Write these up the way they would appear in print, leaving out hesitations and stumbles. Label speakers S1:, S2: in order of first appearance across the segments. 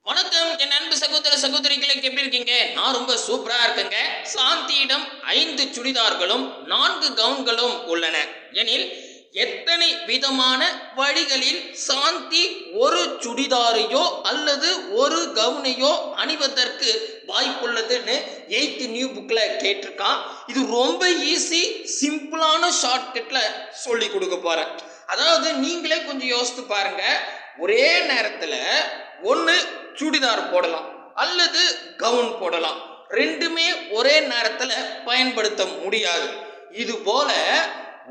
S1: வணக்கம் என் அன்பு சகோதர சகோதரிகளுக்கு எப்படி இருக்கீங்க? நான் ரொம்ப சூப்பரா இருக்கேங்க. சாந்தியிடம் 5 சுடிதார்களும் 4 கவுன்களும் உள்ளன எனில் எத்தனை விதமான வழிகளில் சாந்தி ஒரு சுடிதாரையோ அல்லது ஒரு கவுனையோ அணிவதற்கு வாய்ப்புள்ளதுன்னு 8th நியூ புக்ல கேட்டிருக்கான். இது ரொம்ப ஈஸி, சிம்பிளான ஷார்ட்கட்ல சொல்லி கொடுக்க போறேன். அதாவது நீங்களே கொஞ்சம் யோசித்து பாருங்க. ஒரே நேரத்துல ஒன்று சுடிதார் போடலாம் அல்லது கவுன் போடலாம். ரெண்டுமே ஒரே நேரத்தில் பயன்படுத்த முடியாது. இது போல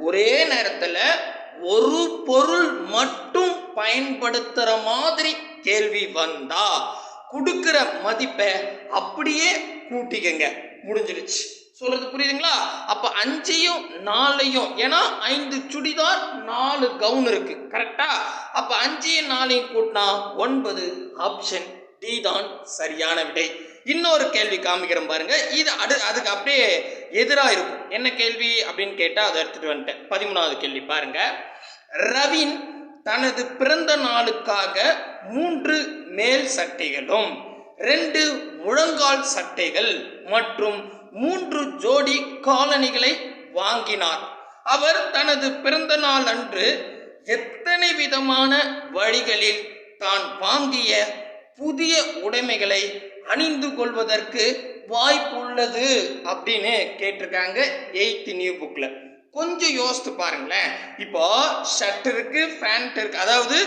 S1: ஒரே நேரத்தில் ஒரு பொருள் மட்டும் பயன்படுத்துற மாதிரி கேள்வி வந்தா கொடுக்கிற மதிப்பை அப்படியே கூட்டிக்கங்க. முடிஞ்சிருச்சு. சொல்றது புரியுதுங்களா? அப்ப 5யும் 4யும், ஏன்னா 5 சுடிதார் 4 கவுன் இருக்கு, கரெக்டா? அப்ப 5யும் 4யும் கூட்டினா 9. ஆப்ஷன் டி தான் சரியான விடை. இன்னொரு கேள்வி காமிக்கிறேன் பாருங்க. இது அதுக்கு அப்படியே எதிராக இருக்கும். என்ன கேள்வி அப்படின்னு கேட்டா அதை எடுத்துட்டு வந்துட்டேன். 13வது கேள்வி பாருங்க. ரவின் தனது பிறந்த நாளுக்காக 3 மேல் சட்டைகளும் 2 முழங்கால் சட்டைகள் மற்றும் 3 ஜோடி காலணிகளை வாங்கினார். அவர் தனது பிறந்த நாள் அன்று எத்தனை விதமான வழிகளில் தான் வாங்கிய புதிய உடைமைகளை அணிந்து கொள்வதற்கு வாய்ப்புள்ளது அப்படின்னு கேட்டிருக்காங்க 8th நியூ புக்ல. கொஞ்சம் யோசித்து பாருங்களேன். இப்போ ஷர்ட் இருக்கு, பேண்ட் இருக்கு, அதாவது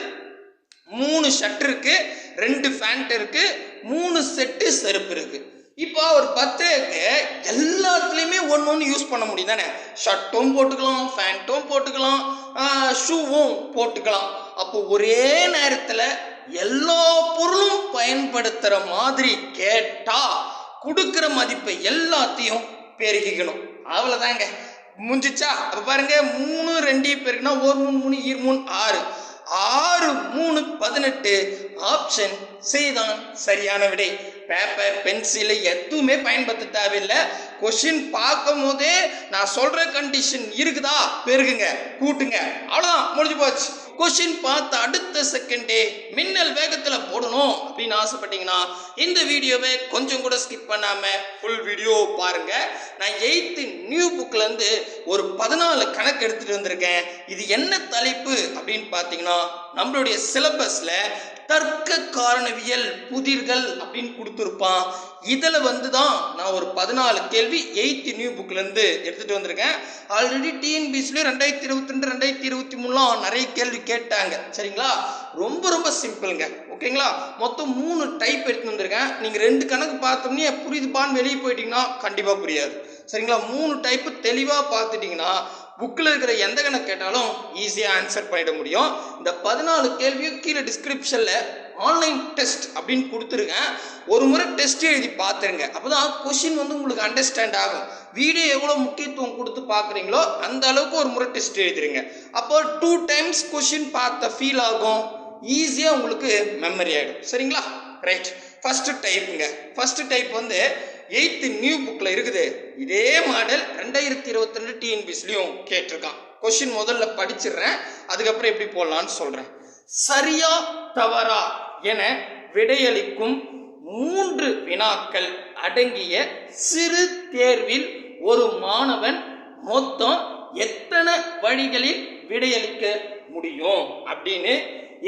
S1: 3 ஷர்ட் இருக்கு, 2 பேண்ட் இருக்கு, 3 செட்டு செருப்பு இருக்கு. இப்போ ஒரு பர்த்டேக்கு எல்லாத்துலேயுமே ஒன்று யூஸ் பண்ண முடியும் தானே? ஷர்ட்டும் போட்டுக்கலாம், பேண்ட்டும் போட்டுக்கலாம், ஷூவும் போட்டுக்கலாம். அப்போ ஒரே நேரத்தில் எல்லா பொருளும் பயன்படுத்துகிற மாதிரி கேட்டா கொடுக்குற மதிப்பை எல்லாத்தையும் பெருகிக்கணும். அவ்வளோதாங்க, முடிஞ்சிச்சா? அப்போ பாருங்க, 3 2 பெருக்குனா 1 3 3 6 6 3 18. ஆப்ஷன் சி தான் சரியான விடை. பேப்பர் பென்சில் எதுவுமே பயன்படுத்த தேவையில்லை. கொஸ்டின் பார்க்கும் போதே நான் சொல்ற கண்டிஷன் இருக்குதா, பெருகுங்க, கூட்டுங்க, அவ்வளோதான், முடிஞ்சு போச்சு. கொஸ்டின் பார்த்து அடுத்த செகண்டே மின்னல் வேகத்தில் போடணும் அப்படின்னு ஆசைப்பட்டீங்கன்னா இந்த வீடியோவை கொஞ்சம் கூட ஸ்கிப் பண்ணாம ஃபுல் வீடியோ பாருங்க. நான் 8th நியூ புக்ல இருந்து ஒரு 14 கணக்கு எடுத்துட்டு வந்திருக்கேன். இது என்ன தலைப்பு அப்படின்னு பார்த்தீங்கன்னா, நம்மளுடைய சிலபஸ்ல தர்க்க காரணவியல் புதிர்கள் அப்படின்னு கொடுத்துருப்பான். இதில் தான் நான் ஒரு 14 கேள்வி 8th நியூ புக்ல இருந்து எடுத்துட்டு வந்திருக்கேன். ஆல்ரெடி டிஎன்பிஎஸ்சில 2022 2023 நிறைய கேள்வி கேட்டாங்க. சரிங்களா? ரொம்ப ரொம்ப சிம்பிளுங்க. ஓகேங்களா? மொத்தம் 3 டைப் எடுத்து வந்திருக்கேன். நீங்கள் 2 கணக்கு பார்த்தோம்னே புரியுதுப்பான்னு வெளியே போயிட்டீங்கன்னா கண்டிப்பாக புரியாது. சரிங்களா? 3 டைப்பு தெளிவாக பார்த்துட்டிங்கன்னா புக்கில் இருக்கிற எந்த கணக்கு கேட்டாலும் ஈஸியாக ஆன்சர் பண்ணிட முடியும். இந்த 14 கேள்வியும் கீழே டிஸ்கிரிப்ஷனில் ஆன்லைன் டெஸ்ட் அப்படின்னு கொடுத்துருக்கேன். ஒரு முறை டெஸ்ட் எழுதி பார்த்துருங்க. அப்போ தான் கொஷின் உங்களுக்கு அண்டர்ஸ்டாண்ட் ஆகும். வீடியோ எவ்வளோ முக்கியத்துவம் கொடுத்து பார்க்குறீங்களோ அந்த அளவுக்கு ஒரு முறை டெஸ்ட் எழுதிருங்க. அப்போ 2 times கொஷின் பார்த்த ஃபீல் ஆகும். ஈஸியாக உங்களுக்கு மெமரி ஆகிடும். சரிங்களா? ரைட். ஃபர்ஸ்ட் டைப்புங்க. ஃபர்ஸ்ட் டைப் 8th நியூ புக்ல இருக்குது. இதே மாடல் 2022 டிஎன்பிஎஸ்சிலையும் கேட்டிருக்கான். கொஸ்டின் முதல்ல படிச்சிடுறேன், அதுக்கப்புறம் எப்படி போடலான்னு சொல்றேன். சரியா தவறா என விடையளிக்கும் 3 வினாக்கள் அடங்கிய சிறு தேர்வில் ஒரு மாணவன் மொத்தம் எத்தனை வழிகளில் விடையளிக்க முடியும் அப்படின்னு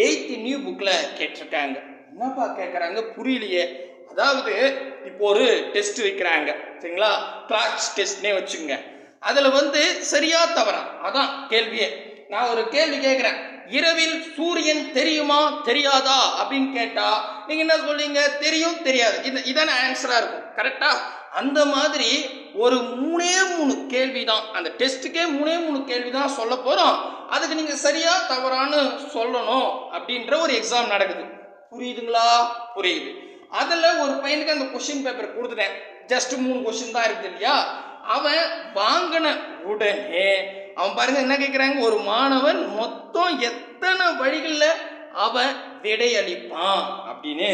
S1: 8th நியூ புக்ல கேட்டிருக்காங்க. என்னப்பா கேட்குறாங்க, புரியலையே. அதாவது இப்போ ஒரு டெஸ்ட் வைக்கிறாங்க, சரிங்களா? கிளாஸ் டெஸ்ட்னே வச்சுங்க. அதில் சரியா தவறா அதான் கேள்வியே. நான் ஒரு கேள்வி கேட்குறேன், இரவில் சூரியன் தெரியுமா தெரியாதா அப்படின்னு கேட்டா நீங்க என்ன சொல்றீங்க? தெரியும் தெரியாது. இதான ஆன்சரா இருக்கும், கரெக்டா? அந்த மாதிரி ஒரு 3 கேள்வி தான், அந்த டெஸ்ட்டுக்கே 3 கேள்வி தான் சொல்ல போறோம். அதுக்கு நீங்க சரியா தவறான்னு சொல்லணும் அப்படின்ற ஒரு எக்ஸாம் நடக்குது. புரியுதுங்களா? புரியுது. அதில் ஒரு பையனுக்கு அந்த கொஸ்டின் பேப்பர் கொடுத்துட்டேன். ஜஸ்ட் 3 கொஸ்டின் தான் இருக்குது இல்லையா? அவன் வாங்கின உடனே அவன் பாருங்க என்ன கேட்குறாங்க, ஒரு மாணவன் மொத்தம் எத்தனை வழிகளில் அவன் விடையளிப்பான் அப்படின்னு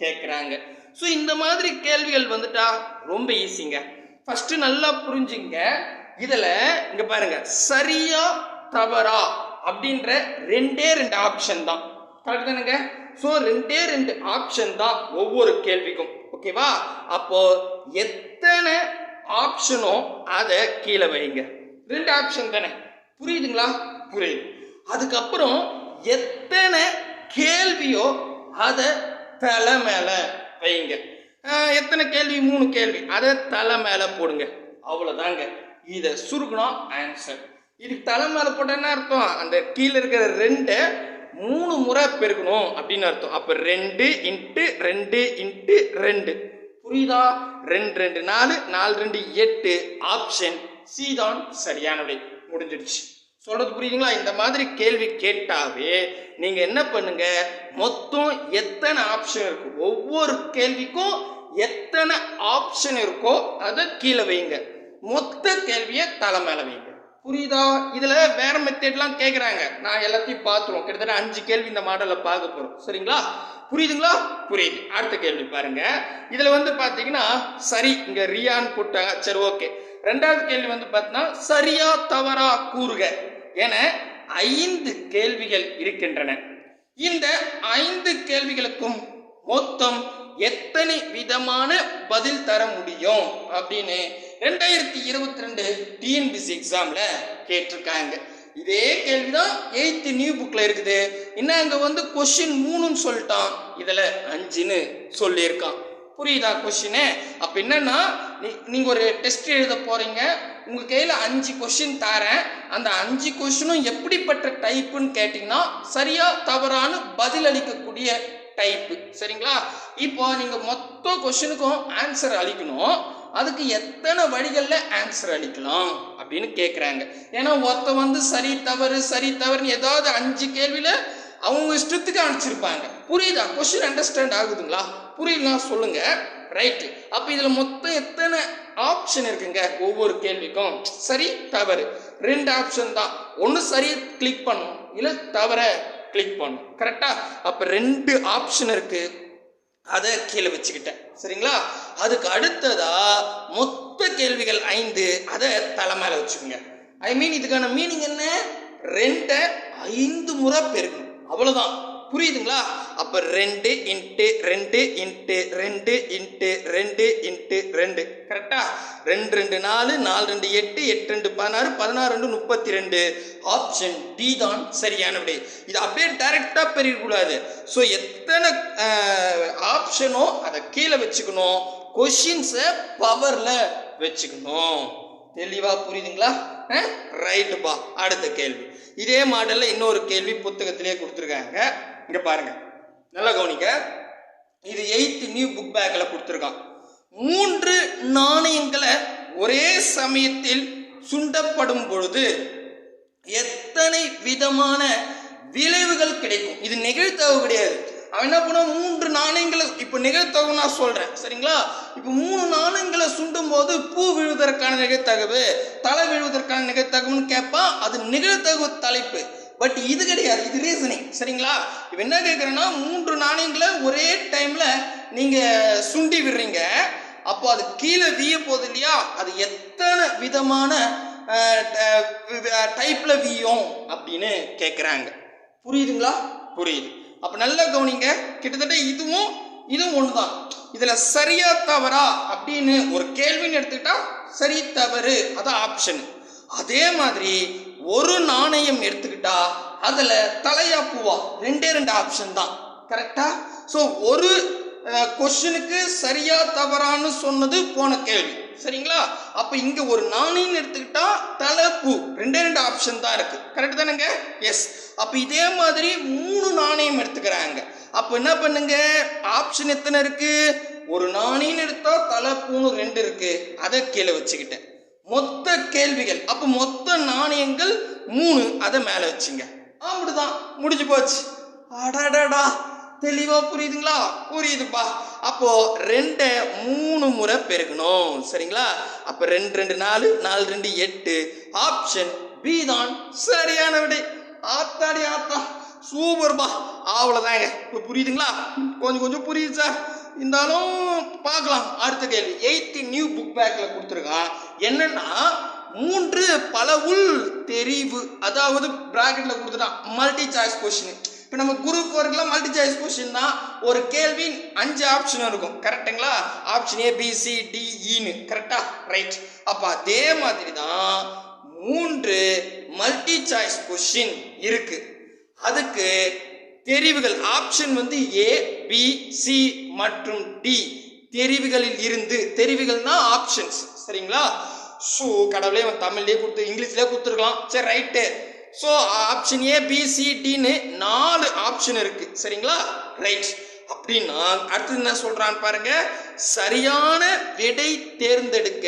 S1: கேட்குறாங்க. ஸோ இந்த மாதிரி கேள்விகள் வந்துட்டா ரொம்ப ஈஸிங்க. ஃபர்ஸ்ட் நல்லா புரிஞ்சுங்க. இதில் இங்கே பாருங்க, சரியா தவறா அப்படின்ற 2 ஆப்ஷன் தான், கரெக்ட் தானுங்க? ஸோ ரெண்டே ரெண்டு ஆப்ஷன் தான் ஒவ்வொரு கேள்விக்கும். ஓகேவா? அப்போ எத்தனை ஆப்ஷனோ அதை கீழே வைங்க. ரெண்டு ஆப்ஷன் தானே, புரியுதுங்களா? புரியுது. அதுக்கப்புறம் எத்தனை கேள்வியோ அதை தலை மேல வைங்க. எத்தனை கேள்வி? 3 கேள்வி, அதை தலை மேல போடுங்க. அவ்வளவுதாங்க. இதை சுருக்கணும் ஆன்சர். இதுக்கு தலை மேல போட்ட என்ன அர்த்தம்? அந்த கீழே இருக்கிற 2 3 முறை பெருக்கணும் அப்படின்னு அர்த்தம். அப்ப 2 × 2 × 2 புரியுதா? 2 2 4 4 2 8 ஆப்ஷன் சி தான் சரியான விடை. முடிஞ்சிடுச்சு. சொல்றது புரியுதுங்களா? இந்த மாதிரி கேள்வி கேட்டாவே நீங்க என்ன பண்ணுங்க, மொத்தம் எத்தனை ஆப்ஷன் இருக்கு, ஒவ்வொரு கேள்விக்கும் எத்தனை ஆப்ஷன் இருக்கோ அதை கீழே வைங்க, மொத்த கேள்வியை தலை மேல வைங்க. புரியுதா? இதுல வேற மெத்தட்லாம் கேட்குறாங்க. நான் எல்லாத்தையும் பார்த்துருவோம். கிட்டத்தட்ட 5 கேள்வி இந்த மாடல்ல பார்க்க போறோம். சரிங்களா? புரியுதுங்களா? புரியுது. அடுத்த கேள்வி பாருங்க. இதுல பாத்தீங்கன்னா சரி, இங்க ரியான் போட்டாங்க. சரி, ஓகே. ரெண்டாவது கேள்வி பாத்தீங்கன்னா சரியா தவறா கூறுக என 5 கேள்விகள் இருக்கின்றன. இந்த 5 கேள்விகளுக்கும் மொத்தம் எத்தனை விதமான பதில் தர முடியும் அப்படின்னு 2022 டிஎன்பிஎஸ்சி எக்ஸாம்ல கேட்டிருக்காங்க. இதே கேள்விதான் 8th நியூ புக்ல இருக்குது. இன்னும் அங்க கொஸ்டின் 3ன்னு சொல்லிட்டான், இதுல 5ன்னு சொல்லியிருக்கான். புரியுதா கொஸ்டின்? அப்ப என்னன்னா, நீங்க ஒரு டெஸ்ட் எழுத போறீங்க, உங்க கையில 5 கொஸ்டின் தரேன். அந்த 5 கொஸ்டினும் எப்படிப்பட்ட டைப்புன்னு கேட்டீங்கன்னா சரியா தவறான பதில் அளிக்கக்கூடிய டைப்பு. சரிங்களா? இப்போ நீங்க மொத்த கொஸ்டினுக்கும் ஆன்சர் அளிக்கணும். அதுக்கு எத்தனை வழிகள்ல ஆன்சர் அளிக்கலாம் அப்படின்னு கேட்குறாங்க. ஏன்னா ஒருத்த சரி தவறு சரி தவறுன்னு ஏதாவது 5 கேள்வியில அவங்க இஷ்டத்துக்கு அனுப்பிச்சிருப்பாங்க. புரியுதா? Question understand ஆகுதுங்களா? புரியலாம் சொல்லுங்க. ரைட்டு. அப்ப இதுல மொத்தம் எத்தனை ஆப்ஷன் இருக்குங்க ஒவ்வொரு கேள்விக்கும்? சரி தவறு 2 ஆப்ஷன் தான். ஒன்று சரி கிளிக் பண்ணும், இல்லை தவற கிளிக் பண்ணும். கரெக்டா? அப்ப 2 ஆப்ஷன் இருக்கு, அதை கீழே வச்சுக்கிட்டேன். சரிங்களா? அதுக்கு அடுத்ததா மொத்த கேள்விகள் 5, அதை தலை மேல வச்சுக்கோங்க. ஐ மீன் இதுக்கான மீனிங் என்ன? 2 5 முறை பெருக்கணும், அவ்வளவுதான். புரியுதுங்களா? அப்ப 2 × 2 × 2 × 2 × 2 கரெக்டா? 2 2 4 4 2 8 8 2 16 16 2 32 ஆப்ஷன் டி தான் சரியான விடை. இது அப்படியே டைரக்டா பெரியக்கூடாது. ஸோ எத்தனை ஆப்ஷனோ அதை கீழே வச்சுக்கணும், கொஸ்டின்ஸை பவர்ல வச்சுக்கணும். தெளிவா புரியுதுங்களா? ரைட்டுப்பா. அடுத்த கேள்வி இதே மாடல்ல இன்னொரு கேள்வி புத்தகத்திலே கொடுத்துருக்காங்க. இங்க பாருங்க, நல்லா கவனிக்க. இது 8th நியூ புக் பேக்ல கொடுத்துருக்கான். 3 நாணயங்களை ஒரே சமயத்தில் சுண்டப்படும் பொழுது எத்தனை விதமான விளைவுகள் கிடைக்கும்? இது நிகழ்தகவு கிடையாது. அவன் என்ன பண்ண, 3 நாணயங்களை, இப்ப நிகழ்தகவு நான் சொல்றேன். சரிங்களா? இப்ப 3 நாணயங்களை சுண்டும் போது பூ விழுவதற்கான நிகழ்தகவு, தலை விழுவதற்கான நிகழ்தகவுன்னு கேட்பான். அது நிகழ்தகவு தலைப்பு. பட் இது கிடையாது, இது ரீசனிங். சரிங்களா? இப்ப என்ன கேட்கறேன்னா, 3 நாணயங்களை ஒரே டைம்ல நீங்க சுண்டி விடுறீங்க. அப்போ அது கீழே வீய போகுது இல்லையா? அது எத்தனை விதமான டைப்ல வீயும் அப்படின்னு கேட்குறாங்க. புரியுதுங்களா? புரியுது. அப்ப நல்லா கவனிங்க. கிட்டத்தட்ட இதுவும் ஒண்ணுதான். இதுல சரியா தவறா அப்படின்னு ஒரு கேள்வின்னு எடுத்துக்கிட்டா சரி தவறு அதான் ஆப்ஷன். அதே மாதிரி ஒரு நாணயம் எடுத்துக்கிட்டா அதுல தலையா பூவா 2 ஆப்ஷன் தான். கரெக்டா? ஸோ ஒரு கொஸ்டினுக்கு சரியா தவறான்னு சொன்னது போன கேள்வி. சரிங்களா? அப்ப இங்க ஒரு நாணயம் எடுத்துக்கிட்டா தலை பூ 2 ஆப்ஷன் தான் இருக்கு. கரெக்ட் தானேங்க? எஸ். அப்ப இதே மாதிரி 3 நாணயம் எடுத்துக்கிறாங்க. அப்ப என்ன பண்ணுங்க, ஆப்ஷன் எத்தனை இருக்கு? ஒரு நாணயம் எடுத்தா தலை பூன்னு 2 இருக்கு, அதை கீழே வச்சுக்கிட்டேன். மொத்த கேள்விகள் அப்ப மொத்த நாணயங்கள் 3, அதை மேல வச்சுங்க. அப்படிதான் முடிஞ்சு போச்சு. அடடா, தெளிவா புரியுதுங்களா? புரியுதுப்பா. அப்போ 2 3 முறை பெருக்கணும். சரிங்களா? அப்ப 2 2 4 4 2 8 ஆப்ஷன் பி தான் சரியான விடை. ஆத்தாடி ஆத்தா, சூப்பர்பா. அவ்வளவுதாங்க. இப்போ புரியுதுங்களா? கொஞ்சம் புரியுது சார். இருந்தாலும் பார்க்கலாம். அடுத்த கேள்வி 8th நியூ புக் பேக்ல கொடுத்துருக்கான். என்னன்னா 3 பல உள் தெரிவு, அதாவது பிராக்கெட்ல கொடுத்துட்டான் மல்டி சாய்ஸ் கொஸ்டின். இப்போ நம்ம குரூப் ஒர்க்லாம் மல்டி சாய்ஸ் கொஸ்டின் தான். ஒரு கேள்வி 5 ஆப்ஷன் இருக்கும். கரெக்டுங்களா? Option A, B, C, D, ஈன்னு. கரெக்டா? ரைட். அப்போ அதே மாதிரி தான் 3 மல்டி சாய்ஸ் கொஸ்டின் இருக்கு. அதுக்கு தெரிவுகள் ஆப்ஷன் வந்து ஏ, பி, சி மற்றும் டி தெரிவுகளில் இருந்து, தெரிவுகள்னா ஆப்ஷன்ஸ். சரிங்களா? ஸோ கடவுளே தமிழ்லேயே கொடுத்து இங்கிலீஷ்லேயே கொடுத்துருக்கலாம். சரி right. So option A, B, C, டின்னு 4 ஆப்ஷன் இருக்கு. சரிங்களா? ரைட். அப்படின்னா அடுத்து என்ன சொல்றான்னு பாருங்க. சரியான விடை தேர்ந்தெடுக்க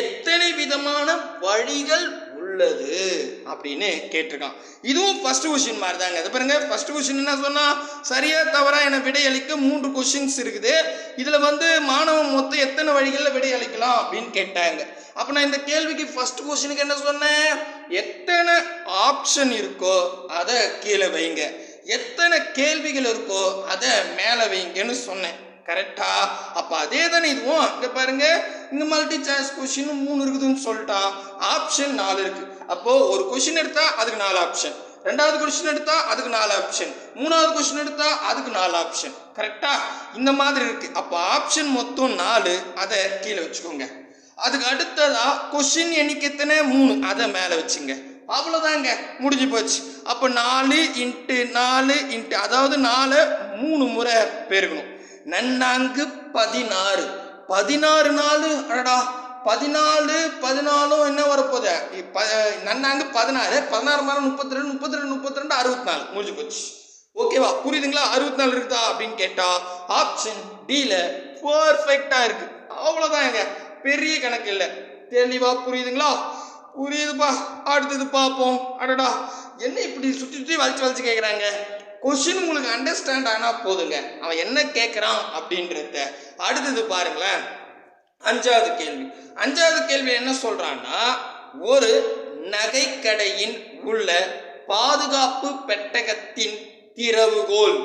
S1: எத்தனை விதமான வழிகள் உள்ளது அப்படின்னு கேட்டிருக்கான். இதுவும் ஃபர்ஸ்ட் கொஸ்டின் மாதிரி தாங்க. அது பாருங்க, ஃபர்ஸ்ட் கொஸ்டின் என்ன சொன்னா, சரியா தவறா என விடை அளிக்க 3 கொஸ்டின்ஸ் இருக்குது. இதுல வந்து மாணவன் மொத்தம் எத்தனை வழிகளில் விடை அளிக்கலாம் அப்படின்னு கேட்டாங்க. அப்ப நான் இந்த கேள்விக்கு ஃபர்ஸ்ட் கொஸ்டினுக்கு என்ன சொன்னேன், எத்தனை ஆப்ஷன் இருக்கோ அதை கீழே வைங்க, எத்தனை கேள்விகள் இருக்கோ அதை மேலே வைங்கன்னு சொன்னேன். கரெக்டா? அப்ப அதே தானே இதுவும். இங்க பாருங்க, இங்க மல்டி சாய்ஸ் கொஸ்டின் 3 இருக்குதுன்னு சொல்லிட்டான். ஆப்ஷன் 4 இருக்கு. அப்போ ஒரு கொஸ்டின் எடுத்தா அதுக்கு 4 ஆப்ஷன், ரெண்டாவது கொஸ்டின் எடுத்தா அதுக்கு 4 ஆப்ஷன், மூணாவது கொஸ்டின் எடுத்தா அதுக்கு 4 ஆப்ஷன். கரெக்டா? இந்த மாதிரி இருக்கு. அப்போ ஆப்ஷன் மொத்தம் 4, அதை கீழே வச்சுக்கோங்க. அதுக்கு அடுத்ததா கொஸ்டின் எண்ணிக்கை எத்தனை? 3, அதை மேலே வச்சுங்க. அவ்வளோதாங்க, முடிஞ்சு போச்சு. அப்போ 4 × 4 அதாவது 4 3 முறை பெருகணும். நன்னாங்கு 16, 16 4 அடடா 14 14 என்ன வரப்போகுது? நன்னாங்கு 16, 16 32, 32 32 64 முடிஞ்சு போச்சு. ஓகேவா? புரியுதுங்களா? 64 இருக்குதா அப்படின்னு கேட்டா ஆப்ஷன் டில பர்ஃபெக்டா இருக்கு. அவ்வளோதாங்க, பெரிய கணக்கு இல்லை. தெளிவா புரியுதுங்களா? புரியுதுப்பா. அடுத்தது பார்ப்போம். அடடா என்ன இப்படி சுற்றி சுற்றி வளைச்சு வளைச்சு கேட்குறாங்க. கொஸ்டின் உங்களுக்கு அண்டர்ஸ்டாண்ட் ஆனா போதுங்க, அவன் என்ன கேட்குறான் அப்படின்றத. அடுத்தது பாருங்களேன், 5வது கேள்வி. 5வது கேள்வி என்ன சொல்றான்னா, ஒரு நகைக்கடையின் உள்ள பாதுகாப்பு பெட்டகத்தின் திறவுகோல்.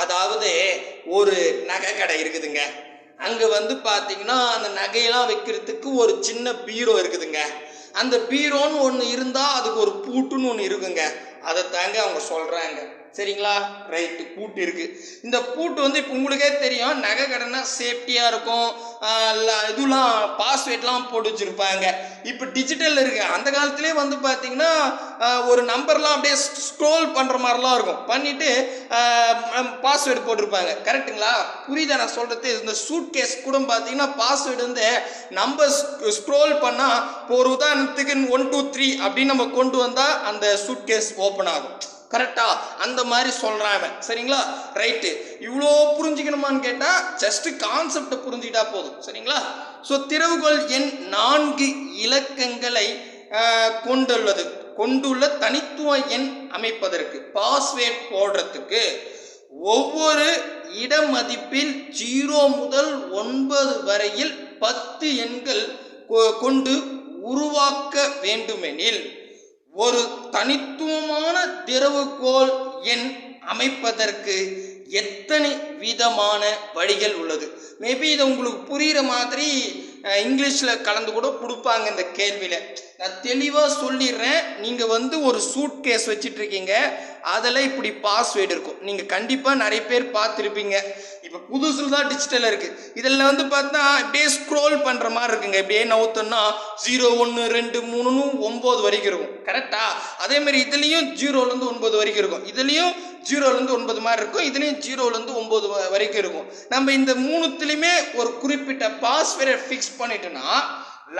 S1: அதாவது ஒரு நகை கடை இருக்குதுங்க. அங்க வந்து பாத்தீங்கன்னா அந்த நகையெல்லாம் வைக்கிறதுக்கு ஒரு சின்ன பீரோ இருக்குதுங்க. அந்த பீரோன்னு ஒன்று இருந்தா அதுக்கு ஒரு பூட்டுன்னு ஒன்று இருக்குங்க. அதை தாங்க அவங்க சொல்றாங்க. சரிங்களா? ரைட்டு. பூட்டு இருக்கு. இந்த பூட்டு வந்து இப்போ உங்களுக்கே தெரியும், நகை கடைனா சேஃப்டியா இருக்கும். இதெல்லாம் பாஸ்வேர்ட்லாம் போட்டு வச்சிருப்பாங்க. இப்போ டிஜிட்டல் இருக்கு. அந்த காலத்திலே வந்து பார்த்தீங்கன்னா ஒரு நம்பர்லாம் அப்படியே ஸ்க்ரோல் பண்ற மாதிரிலாம் இருக்கும். பண்ணிட்டு பாஸ்வேர்டு போட்டிருப்பாங்க. கரெக்டுங்களா? புரியுதா நான் சொல்றது? இந்த சூட் கேஸ் கூட பார்த்தீங்கன்னா பாஸ்வேர்டு வந்து நம்பர் ஸ்க்ரோல் பண்ணா, ஒரு உதாரணத்துக்கு 1 2 3 அப்படின்னு நம்ம கொண்டு வந்தா அந்த சூட் கேஸ் ஓப்பன் ஆகும். கரெக்டா? அந்த மாதிரி சொல்றாங்க. சரிங்களா? ரைட்டு. இவ்வளோ புரிஞ்சுக்கணுமான்னு கேட்டா ஜஸ்ட் கான்செப்டை புரிஞ்சுக்கிட்டா போதும். சரிங்களா? ஸோ திறவுகோல் எண் 4 இலக்கங்களை கொண்டுள்ள தனித்துவ எண் அமைப்பதற்கு, பாஸ்வேர்ட் போடுறதுக்கு ஒவ்வொரு இட மதிப்பில் 0 முதல் 9 வரையில் 10 எண்கள் கொண்டு உருவாக்க வேண்டுமெனில் ஒரு தனித்துவமான திறவுகோல் எண் அமைப்பதற்கு எத்தனை விதமான வழிகள் உள்ளது? மேபி இதை உங்களுக்கு புரிகிற மாதிரி இங்கிலீஷில் கலந்து கூட கொடுப்பாங்க இந்த கேள்வியில். நான் தெளிவாக சொல்லிடுறேன். நீங்கள் வந்து ஒரு சூட் கேஸ் வச்சுட்டு இருக்கீங்க, அதில் இப்படி பாஸ்வேர்டு இருக்கும். நீங்கள் கண்டிப்பாக நிறைய பேர் பார்த்துருப்பீங்க. இப்போ புதுசில் தான் டிஜிட்டலில் இருக்குது. இதில் வந்து பார்த்தா இப்படியே ஸ்க்ரோல் பண்ணுற மாதிரி இருக்குங்க. இப்படியே நவுத்தோன்னா 0 1 2 3 9 வரைக்கும் இருக்கும். கரெக்டாக? அதேமாதிரி இதுலேயும் 0லேருந்து 9 வரைக்கும் இருக்கும். இதுலேயும் 0லேருந்து 9 மாதிரி இருக்கும். இதுலேயும் 0லேருந்து 9 வரைக்கும் இருக்கும். நம்ம இந்த 3த்துலையுமே ஒரு குறிப்பிட்ட பாஸ்வேர்டை ஃபிக்ஸ் பண்ணிட்டோன்னா,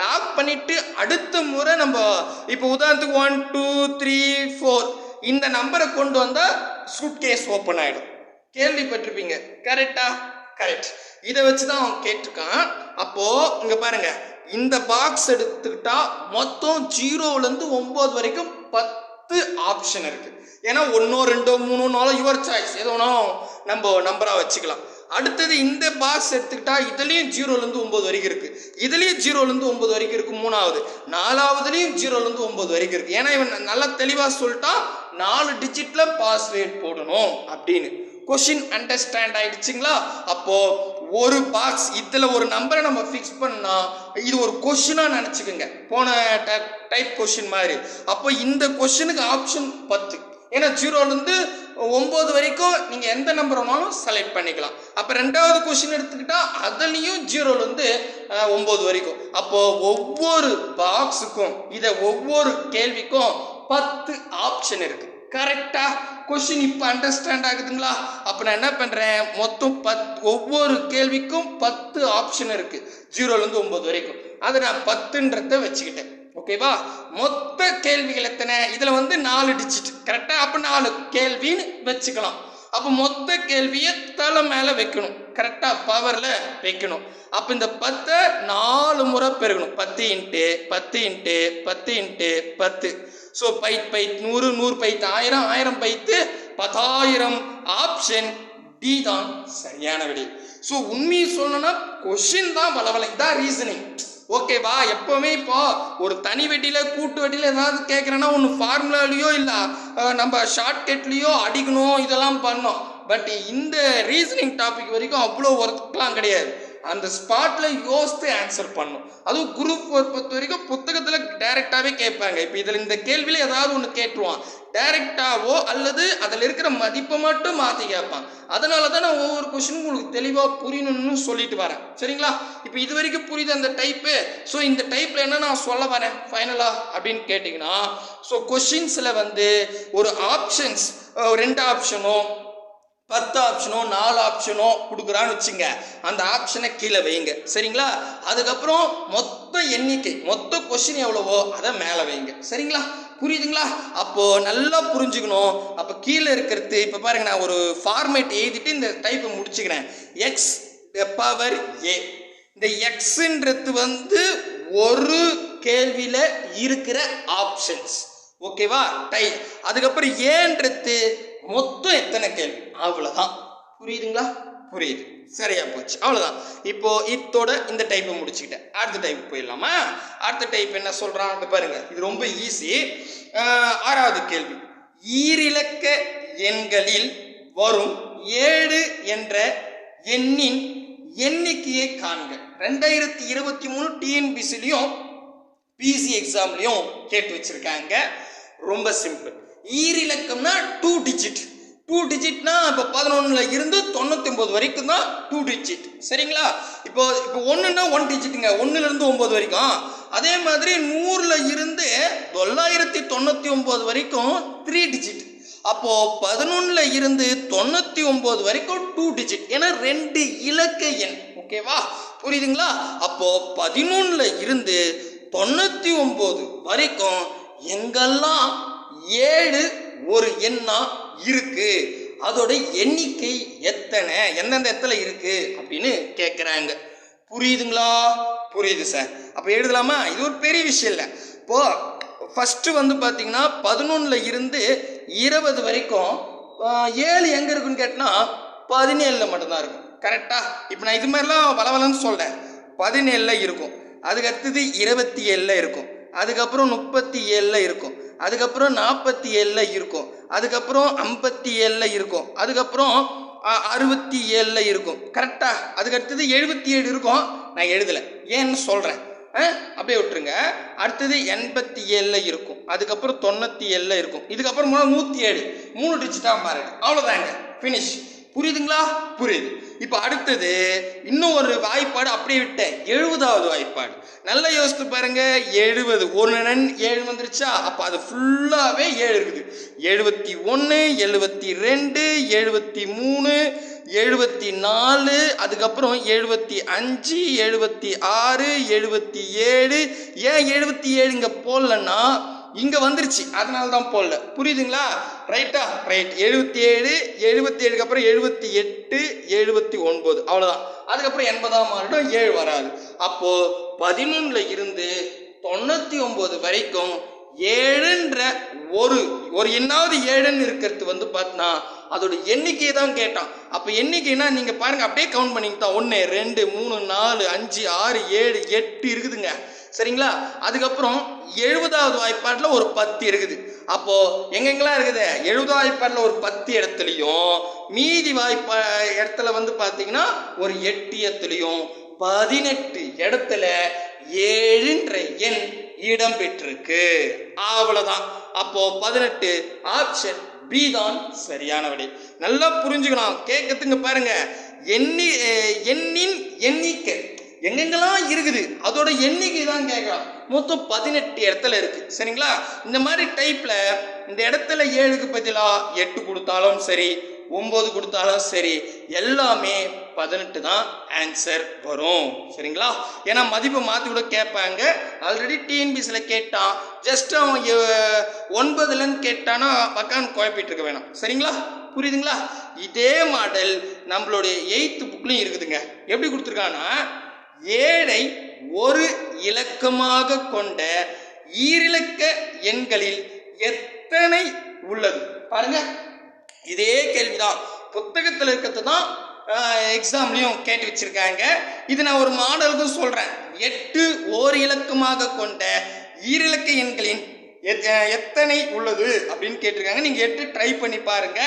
S1: லாக் பண்ணிட்டு அடுத்த முறை நம்ம இப்போ உதாரணத்துக்கு 1 2 3 4 இந்த நம்பரை கொண்டு வந்தால் சூட் கேஸ் ஓப்பன் ஆகிடும். கேள்விப்பட்டிருப்பீங்க. கரெக்டா? கரெக்ட். இதை வச்சு தான் அவன் கேட்டிருக்கான். அப்போ இங்க பாருங்க, இந்த பாக்ஸ் எடுத்துக்கிட்டா மொத்தம் 0லேருந்து 9 வரைக்கும் 10 ஆப்ஷன் இருக்கு. ஏன்னா 1 2 3 யுவர் சாய்ஸ், எது வேணாலும் நம்ம நம்பரா வச்சுக்கலாம். அடுத்தது இந்த பாக்ஸ் எடுத்துக்கிட்டா இதுலயும் 0லேருந்து 9 வரைக்கும் இருக்கு, இதுலயும் 0லேருந்து 9 வரைக்கும் இருக்கு. மூணாவது, நாலாவதுலயும் 0லேருந்து 9 வரைக்கும் இருக்கு. ஏன்னா இவன் நல்லா தெளிவா சொல்லிட்டா 4 டிஜிட்ல பாஸ்வேர்ட் போடணும் அப்படின்னு. கொஸ்டின் அண்டர்ஸ்டாண்ட் ஆயிடுச்சுங்களா? அப்போ ஒரு பாக்ஸ் இதுல ஒரு நம்பரை நம்ம ஃபிக்ஸ் பண்ணா இது ஒரு கொஸ்டினா நினைச்சுக்கோங்க, போன டைப் கொஸ்டின் மாதிரி. அப்போ இந்த கொஸ்டினுக்கு ஆப்ஷன் 10, ஏன்னா 0லேருந்து 9 வரைக்கும் நீங்கள் எந்த நம்பர் வேணாலும் செலக்ட் பண்ணிக்கலாம். அப்போ 2வது கொஸ்டின் எடுத்துக்கிட்டா அதுலேயும் 0லேருந்து 9 வரைக்கும். அப்போ ஒவ்வொரு பாக்ஸுக்கும் ஒவ்வொரு கேள்விக்கும் 10 ஆப்ஷன் இருக்கு. கரெக்டா கொஸ்டின் இப்போ அண்டர்ஸ்டாண்ட் ஆகுதுங்களா? அப்போ நான் என்ன பண்ணுறேன், மொத்தம் ஒவ்வொரு கேள்விக்கும் 10 ஆப்ஷன் இருக்கு 0லேருந்து 9 வரைக்கும். அதை நான் 10ன்றத வச்சுக்கிட்டேன். ஓகேவா? மொத்த கேள்விகள் எத்தனை? இதில் 4 டிஜிட் கரெக்டாக. அப்போ 4 கேள்வின்னு வச்சுக்கலாம். அப்போ மொத்த கேள்வியை தலை மேலே வைக்கணும், கரெக்டாக பவரில் வைக்கணும். அப்போ இந்த 10 4 முறை பெருகணும். 10 × 10 × 10 × 10. ஸோ 100 100 1000 1000 10,000 ஆப்ஷன் டி தான் சரியான விடை. ஸோ உண்மையை சொல்லணும்னா கொஸ்டின் தான் பலவலை, இதான் ரீசனிங். ஓகேவா? எப்பவுமே இப்போ ஒரு தனி வெட்டியில் கூட்டு வெட்டியில் ஏதாவது கேட்குறேன்னா ஒன்று ஃபார்முலாலேயோ இல்லை நம்ம ஷார்ட்கட்லேயோ அடிக்கணும், இதெல்லாம் பண்ணோம். பட் இந்த ரீசனிங் டாபிக் வரைக்கும் அவ்வளோ ஒர்க்லாம் கிடையாது. அந்த ஸ்பாட்ல யோசித்து ஆன்சர் பண்ணும். அதுவும் குரூப் 4 பொறுத்த வரைக்கும் புத்தகத்தில் டைரெக்டாகவே கேட்பாங்க. இப்போ இதில் இந்த கேள்வியில் ஏதாவது ஒன்று கேட்டுருவான், டைரெக்டாவோ அல்லது அதில் இருக்கிற மதிப்பை மட்டும் மாற்றி கேட்பான். அதனால தான் நான் ஒவ்வொரு கொஸ்டினும் உங்களுக்கு தெளிவாக புரியணும்னு சொல்லிட்டு வரேன். சரிங்களா? இப்போ இது வரைக்கும் புரியுது அந்த டைப்பு. ஸோ இந்த டைப்பில் என்ன நான் சொல்ல வரேன் ஃபைனலாக அப்படின்னு கேட்டிங்கன்னா, ஸோ கொஸ்டின்ஸில் ஒரு ஆப்ஷன்ஸ் 2 ஆப்ஷனோ 10 ஆப்ஷனோ 4 ஆப்ஷனோ கொடுக்குறான்னு வச்சுங்க, அந்த ஆப்ஷனை கீழே வைங்க. சரிங்களா? அதுக்கப்புறம் மொத்த எண்ணிக்கை மொத்த கொஸ்டின் எவ்வளவோ அதை மேலே வைங்க. சரிங்களா? புரியுதுங்களா? அப்போ நல்லா புரிஞ்சுக்கணும். அப்போ கீழே இருக்கிறது இப்போ பாருங்க, நான் ஒரு ஃபார்மேட் எழுதிட்டு இந்த டைப்பை முடிச்சுக்கிறேன். X power a. இந்த எக்ஸ்ன்றது ஒரு கேள்வியில் இருக்கிற ஆப்ஷன்ஸ். ஓகேவா? அதுக்கப்புறம் ஏன்றது மொத்தம் எத்தனை கேள்வி, அவ்வளவுதான். புரியுதுங்களா? புரியுது, சரியா போச்சு, அவ்வளவுதான். இப்போ இதோட இந்த டைப்பை முடிச்சுக்கிட்டேன். அடுத்த டைப் போயிடலாமா? அடுத்த டைப் என்ன சொல்றான் பாருங்க, இது ரொம்ப ஈஸி. 6வது கேள்வி, ஈரிலக்க எண்களில் வரும் 7 என்ற எண்ணின் எண்ணிக்கையை காண்க. 2023 டிஎன்பிசிலையும் பிசி எக்ஸாம்லையும் கேட்டு வச்சிருக்காங்க. ரொம்ப சிம்பிள். ஈரிலக்கம்னா 2 டிஜிட். 2 டிஜிட்னா இப்போ 11ல் இருந்து 99 வரைக்கும் தான் 2 டிஜிட். சரிங்களா? இப்போ 1ன்னா 1 டிஜிட்டுங்க, 1லேருந்து 9 வரைக்கும். அதே மாதிரி 100ல் இருந்து 999 வரைக்கும் 3 டிஜிட். அப்போ 11ல் இருந்து 99 வரைக்கும் 2 டிஜிட். ஏன்னா 2 இலக்க எண். ஓகேவா? புரியுதுங்களா? அப்போ 11ல் இருந்து 99 வரைக்கும் எங்கெல்லாம் 7 ஒரு எண்ணா இருக்கு, அதோட எண்ணிக்கை எத்தனை, எந்தெந்த இடத்துல இருக்கு அப்படின்னு கேட்குறாங்க. புரியுதுங்களா? புரியுது சார். அப்போ எழுதலாமா? இது ஒரு பெரிய விஷயம் இல்லை. இப்போ ஃபர்ஸ்ட் பார்த்தீங்கன்னா 11ல் இருந்து 20 வரைக்கும் 7 எங்க இருக்குன்னு கேட்டா 17ல் மட்டும்தான் இருக்கும். கரெக்டா? இப்போ நான் இது மாதிரிலாம் வளவலன்னு சொல்றேன். 17ல் இருக்கும், அதுக்கு அடுத்தது 27ல் இருக்கும், அதுக்கப்புறம் 37ல் இருக்கும், அதுக்கப்புறம் 47ல் இருக்கும், அதுக்கப்புறம் 57ல் இருக்கும், அதுக்கப்புறம் 67ல் இருக்கும். கரெக்டா? அதுக்கு அடுத்தது 77 இருக்கும். நான் எழுதலை, ஏன்னு சொல்கிறேன், அப்படியே விட்டுருங்க. அடுத்தது 87ல் இருக்கும், அதுக்கப்புறம் 97ல் இருக்கும், இதுக்கப்புறம் 107 3 டிஜிட்டாக மாறிடு. அவ்வளோதாங்க, ஃபினிஷ். புரியுதுங்களா? புரியுது. இப்போ அடுத்தது இன்னும் ஒரு வாய்ப்பாடு அப்படியே விட்டேன், 70வது வாய்ப்பாடு. நல்லா யோசித்து பாருங்க. 70 1 7 வந்துருச்சா? அப்போ அது ஃபுல்லாகவே 7 இருக்குது. 71 72 73 74, அதுக்கப்புறம் 75 76 77. ஏன் 77 இங்கே போடலன்னா இங்கே வந்துருச்சு, அதனால தான் போடல. புரியுதுங்களா? ரைட்டா? ரைட். 77 77க்கு அப்புறம் 78 79, அவ்வளோதான். அதுக்கப்புறம் 80ஆம் ஆண்டும் 7 வராது. அப்போ 11ல் இருந்து 99 வரைக்கும் 7ன்ற ஒரு எண்ணாவது 7ன்னு இருக்கிறது பார்த்தீங்கன்னா அதோட எண்ணிக்கையை தான் கேட்டான். அப்போ எண்ணிக்கைனா நீங்கள் பாருங்க, அப்படியே கவுண்ட் பண்ணிக்கிட்டா 1 2 3 4 5 6 7 8 இருக்குதுங்க. சரிங்களா? அதுக்கப்புறம் 70வது வாய்ப்பாட்டில் ஒரு 10 இருக்குது. அப்போ எங்கெங்கெல்லாம் இருக்குது? 70வது வாய்ப்பாட்டில் ஒரு 10 இடத்துலையும், மீதி இடத்துல பார்த்தீங்கன்னா ஒரு 8 இடத்துலையும் 18 இடத்துல 7ன்ற எண் இடம் பெற்றிருக்கு. அவ்வளவுதான். அப்போ 18 ஆப்ஷன் பி தான் சரியான விடை. நல்லா புரிஞ்சுக்கலாம், கேட்கறதுங்க பாருங்க. எண்ணின் எண்ணிக்கை எங்கெங்கெல்லாம் இருக்குது அதோட எண்ணிக்கை தான் கேட்கலாம். மொத்தம் 18 இடத்துல இருக்கு. சரிங்களா? இந்த மாதிரி டைப்ல இந்த இடத்துல 7க்கு பதிலாக 8 கொடுத்தாலும் சரி, 9 கொடுத்தாலும் சரி, எல்லாமே 18 தான் ஆன்சர் வரும். சரிங்களா? ஏன்னா மதிப்பை மாற்றி கூட கேட்பாங்க. ஆல்ரெடி டிஎன்பிசியில் கேட்டான், ஜஸ்ட் அவன் 9லன்னு கேட்டானா பக்கான்னு குழப்பிட்டு இருக்க வேணாம். சரிங்களா? புரியுதுங்களா? இதே மாடல் நம்மளுடைய 8th புக்லையும் இருக்குதுங்க. எப்படி கொடுத்துருக்கான்னா, 7ஐ ஒரு இலக்கமாக கொண்ட ஈரிலக்க எண்களில் எத்தனை உள்ளது பாருங்க. இதே கேள்விதான் புத்தகத்தில் இருக்கிறது தான் எக்ஸாம்லையும் கேட்டு வச்சிருக்காங்க. இது நான் ஒரு மாடலுக்கும் சொல்றேன். 8 ஓர் இலக்கமாக கொண்ட ஈரிலக்க எண்களின் எத்தனை உள்ளது அப்படின்னு கேட்டிருக்காங்க. நீங்க 8 ட்ரை பண்ணி பாருங்க,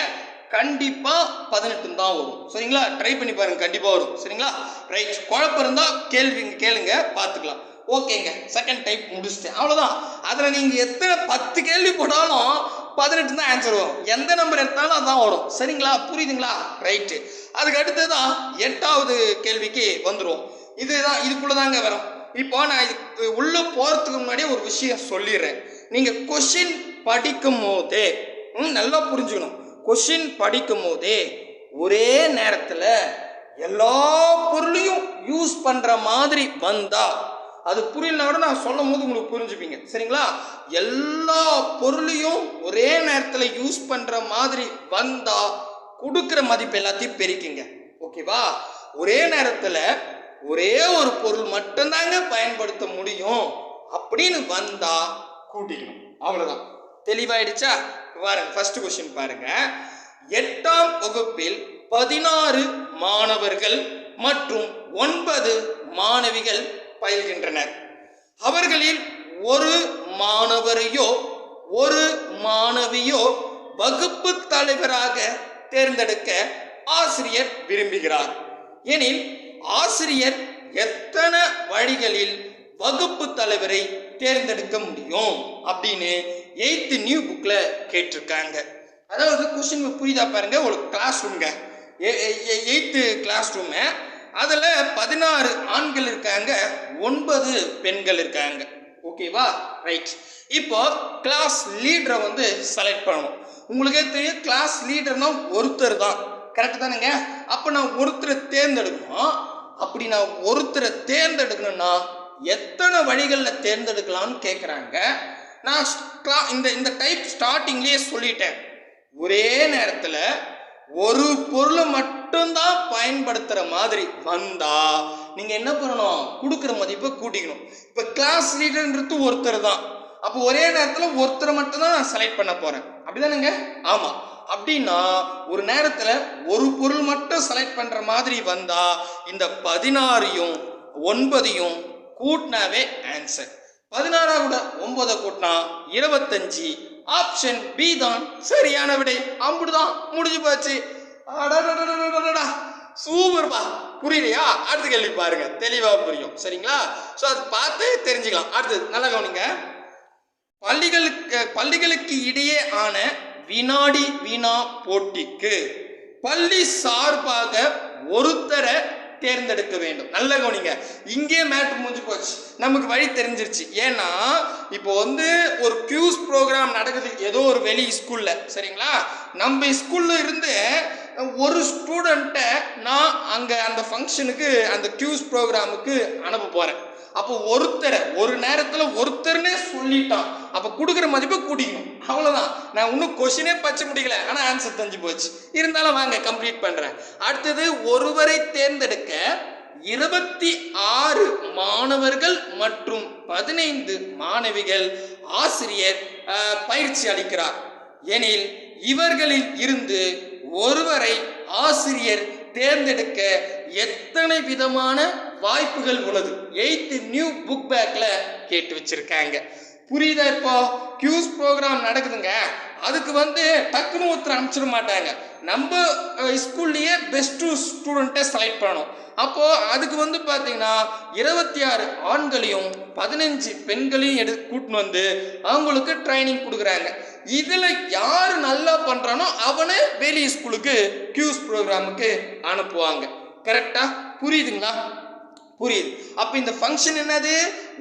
S1: கண்டிப்பா 18 தான் வரும். சரிங்களா? ட்ரை பண்ணி பாருங்க, கண்டிப்பா வரும். சரிங்களா? ரைட். குழப்பம் இருந்தா கேளுங்க, பார்த்துக்கலாம். ஓகேங்க, செகண்ட் டைப் முடிச்சிட்டேன், அவ்வளோதான். அதில் நீங்கள் எத்தனை 10 கேள்வி போட்டாலும் 18 தான் ஆன்சர் வரும். எந்த நம்பர் எடுத்தாலும் அதுதான் வரும். சரிங்களா? புரியுதுங்களா? ரைட்டு. அதுக்கு அடுத்ததான் 8வது கேள்விக்கு வந்துடும். இதுக்குள்ளதாங்க வரும். இப்போ நான் இது உள்ள போகிறதுக்கு முன்னாடியே ஒரு விஷயம் சொல்லிடுறேன். நீங்கள் கொஷின் படிக்கும் போதே நல்லா புரிஞ்சுக்கணும். கொஷின் படிக்கும் போதே ஒரே நேரத்தில் எல்லா பொருளையும் யூஸ் பண்ணுற மாதிரி வந்தா, அது புரியலனா கூட நான் சொல்லும் போது உங்களுக்கு புரிஞ்சுப்பீங்க. சரிங்களா? எல்லா பொருளையும் ஒரே நேரத்தில் யூஸ் பண்ணுற மாதிரி வந்தா கொடுக்குற மதிப்பு எல்லாத்தையும் பெருக்கிங்க. ஓகேவா? ஒரே நேரத்தில் ஒரே ஒரு பொருள் மட்டும்தாங்க பயன்படுத்த முடியும் அப்படின்னு வந்தா கூட்டிக்கணும். அவ்வளோதான். தெளிவாயிடுச்சா? பாருங்க, ஃபர்ஸ்ட் கொஸ்டின் பாருங்க. 8ஆம் வகுப்பில் 16 மாணவர்கள் மற்றும் 9 மாணவிகள் பயில்கின்றனர். அவர்களில் ஒரு மாணவரையோ ஒரு மாணவியோ வகுப்பு தலைவராக தேர்ந்தெடுக்க ஆசிரியர் விரும்புகிறார் எனில், ஆசிரியர் எத்தனை வழிகளில் வகுப்பு தலைவரை தேர்ந்தெடுக்க முடியும் அப்படின்னு 8th நியூ புக்ல கேட்டிருக்காங்க. அதாவது கொஸ்டின் புரியுதா பாருங்க. ஒரு கிளாஸ் ரூம்ங்க, 8th கிளாஸ் ரூமு. அதில் 16 ஆண்கள் இருக்காங்க, 9 பெண்கள் இருக்காங்க. ஓகேவா? ரைட். இப்போ கிளாஸ் லீடரை வந்து செலக்ட் பண்ணணும். உங்களுக்கே தெரியும், கிளாஸ் லீடர்னா ஒருத்தர் தான். கரெக்ட் தானுங்க? அப்போ நான் ஒருத்தரை தேர்ந்தெடுக்கணும். அப்படி நான் ஒருத்தரை தேர்ந்தெடுக்கணும்னா எத்தனை வழிகளில் தேர்ந்தெடுக்கலாம்னு கேட்குறாங்க. நான் இந்த டைப் ஸ்டார்டிங்லேயே சொல்லிட்டேன். ஒரே நேரத்தில் ஒரு பொருளை மட்டும்தான் பயன்படுத்துகிற மாதிரி வந்தா நீங்கள் என்ன பண்ணணும்? கொடுக்குற மதிப்பை கூட்டிக்கணும். இப்போ கிளாஸ் லீடர்ன்றது ஒருத்தர் தான். அப்போ ஒரே நேரத்தில் ஒருத்தரை மட்டும்தான் நான் செலக்ட் பண்ண போகிறேன். அப்படிதானுங்க? ஆமாம். அப்படின்னா ஒரு நேரத்தில் ஒரு பொருள் மட்டும் செலக்ட் பண்ணுற மாதிரி வந்தா இந்த 16ஐயும் 9ஐயும் கூட்டினாவே ஆன்சர். 16 கூட 9 கூட்டினா 25. ஆப்ஷன் பி தான் சரியான விடை. அம்புடுதான், முடிஞ்சு போச்சு. சூப்பர்பா. புரியலையா? அடுத்த கேள்வி பாருங்க, தெளிவா புரியும். சரிங்களா? ஸோ அது பார்த்து தெரிஞ்சுக்கலாம். அடுத்தது நல்லா கவனிங்க. பள்ளிகளுக்கு இடையே ஆன வினாடி வினா போட்டிக்கு பள்ளி சார்பாக ஒருத்தரை தேர்ந்தெடுக்க வேண்டும். நல்ல கவனிங்க. இங்கே மேட்ரு முடிஞ்சு போச்சு, நமக்கு வழி தெரிஞ்சிருச்சு. ஏன்னா இப்போ வந்து ஒரு கியூஸ் ப்ரோக்ராம் நடக்குது ஏதோ ஒரு வெளி ஸ்கூல்ல. சரிங்களா? நம்ம ஸ்கூல்ல இருந்து ஒரு ஸ்டூடெண்ட்டை நான் அங்கே அந்த ஃபங்க்ஷனுக்கு அந்த கியூஸ் ப்ரோக்ராமுக்கு அனுப்ப போகிறேன். அப்போ ஒருத்தரை ஒரு நேரத்தில் ஒருத்தர்னே சொல்லிட்டான். அப்போ கொடுக்குற மதிப்பை கூட்டிக்கணும். அவ்வளோதான். நான் இன்னும் கொஸ்டினே பச்சை முடிக்கல, ஆனால் ஆன்சர் தெரிஞ்சு போச்சு. இருந்தாலும் வாங்க கம்ப்ளீட் பண்ணுறேன். அடுத்தது, ஒருவரை தேர்ந்தெடுக்க 26 மாணவர்கள் மற்றும் 15 மாணவிகள் ஆசிரியர் பயிற்சி அளிக்கிறார் எனில், இவர்களில் இருந்து ஒருவரை ஆசிரியர் தேர்ந்தெடுக்க எத்தனை விதமான வாய்ப்புகள் உள்ளது? 8th நியூ புக் பேக்ல கேட்டு வச்சிருக்காங்க. புரியுதா? இப்போ கியூஸ் ப்ரோக்ராம் நடக்குதுங்க, அதுக்கு டக்குன்னு ஒருத்தர் அனுப்பிச்சிட மாட்டாங்க. நம்ம ஸ்கூல்லையே பெஸ்ட் ஸ்டூடெண்ட்டை செலக்ட் பண்ணணும். அப்போ அதுக்கு பார்த்தீங்கன்னா 26 ஆண்களையும் 15 பெண்களையும் கூட்டின்னு அவங்களுக்கு ட்ரைனிங் கொடுக்குறாங்க. இதுல யாரு நல்லா பண்றானோ அவனை வெளி ஸ்கூலுக்கு கியூஸ் ப்ரோக்ராமுக்கு அனுப்புவாங்க. கரெக்டா? புரியுதுங்களா? புரியுது. அப்ப இந்த ஃபங்க்ஷன் என்னது?